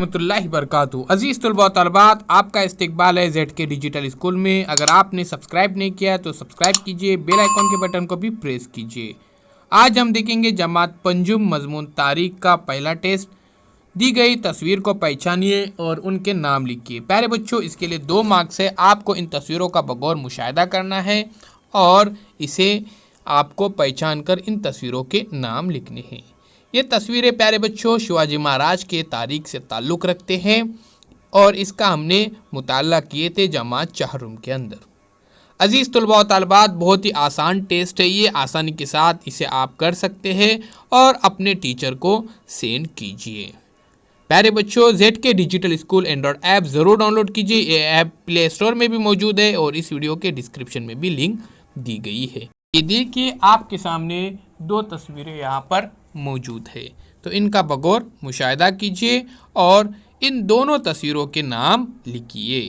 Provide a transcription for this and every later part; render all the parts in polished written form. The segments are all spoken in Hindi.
रहमतुल्लाहि बरकातहू। अजीज़ तलबा व तलबात, आपका इस्तकबाल है जेड के डिजिटल स्कूल में। अगर आपने सब्सक्राइब नहीं किया है तो सब्सक्राइब कीजिए, बेल आइकॉन के बटन को भी प्रेस कीजिए। आज हम देखेंगे जमात पंजुम मजमून तारीख का पहला टेस्ट। दी गई तस्वीर को पहचानिए और उनके नाम लिखिए। प्यारे बच्चों, इसके लिए 2 मार्क्स है। आपको इन तस्वीरों का बगौर मुशाहिदा करना है और इसे आपको पहचान कर इन तस्वीरों के नाम लिखने हैं। ये तस्वीरें प्यारे बच्चों शिवाजी महाराज के तारीख से ताल्लुक़ रखते हैं और इसका हमने मुताला किए थे जमात चहरुम के अंदर। अजीज़ तलबा व तालिबात, बहुत ही आसान टेस्ट है ये। आसानी के साथ इसे आप कर सकते हैं और अपने टीचर को सेंड कीजिए। प्यारे बच्चों, जेड के डिजिटल स्कूल एंड्रॉयड ऐप ज़रूर डाउनलोड कीजिए। ये ऐप प्ले स्टोर में भी मौजूद है और इस वीडियो के डिस्क्रिप्शन में भी लिंक दी गई है। ये देखिए, आपके सामने 2 तस्वीरें यहाँ पर मौजूद है, तो इनका बगौर मुशाहिदा कीजिए और इन दोनों तस्वीरों के नाम लिखिए।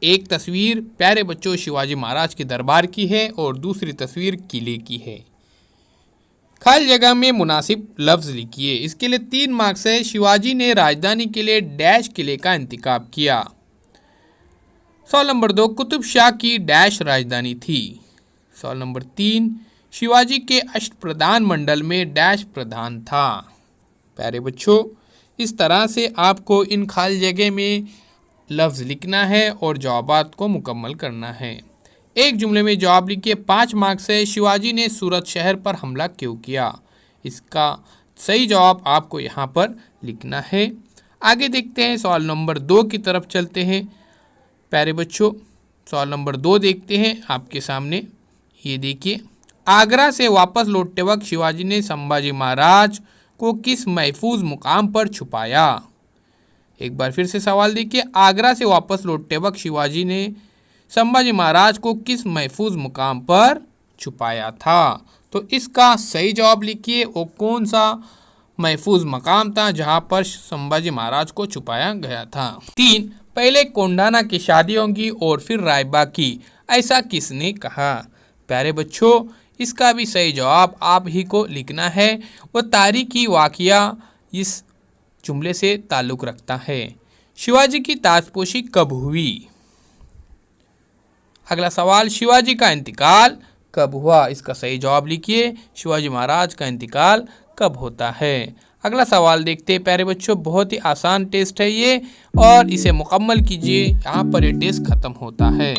एक तस्वीर प्यारे बच्चों शिवाजी महाराज के दरबार की है और दूसरी तस्वीर किले की है। खाली जगह में मुनासिब लफ्ज़ लिखिए। इसके लिए 3 मार्क्स है। शिवाजी ने राजधानी के लिए डैश किले का इंतखाब किया। सवाल नंबर 2, कुतुब शाह की डैश राजधानी थी। सवाल नंबर 3, शिवाजी के अष्टप्रधान मंडल में डैश प्रधान था। प्यारे बच्चों, इस तरह से आपको इन खाली जगह में लफ्ज़ लिखना है और जवाबात को मुकम्मल करना है। एक जुमले में जवाब लिखिए। 5 मार्क्स है। शिवाजी ने सूरत शहर पर हमला क्यों किया? इसका सही जवाब आपको यहाँ पर लिखना है। आगे देखते हैं, सवाल नंबर 2 की तरफ चलते हैं। प्यारे बच्चों, सवाल नंबर 2 देखते हैं आपके सामने। ये देखिए, आगरा से वापस लौटते वक्त शिवाजी ने संभाजी महाराज को किस महफूज मुकाम पर छुपाया? एक बार फिर से सवाल देखिए। आगरा से वापस लौटते वक्त शिवाजी ने संभाजी महाराज को किस महफूज मुकाम पर छुपाया था? तो इसका सही जवाब लिखिए। वो कौन सा महफूज मकाम था जहां पर संभाजी महाराज को छुपाया गया था? 3, पहले कोंडाना की शादी होगी और फिर रायबा की, ऐसा किसने कहा? प्यारे बच्चों, इसका भी सही जवाब आप ही को लिखना है। वो तारीखी वाक़या इस जुमले से ताल्लुक़ रखता है। शिवाजी की ताजपोशी कब हुई? अगला सवाल, शिवाजी का इंतकाल कब हुआ? इसका सही जवाब लिखिए। शिवाजी महाराज का इंतकाल कब होता है? अगला सवाल देखते हैं प्यारे बच्चों। बहुत ही आसान टेस्ट है ये और इसे मुकम्मल कीजिए। यहाँ पर ये टेस्ट ख़त्म होता है।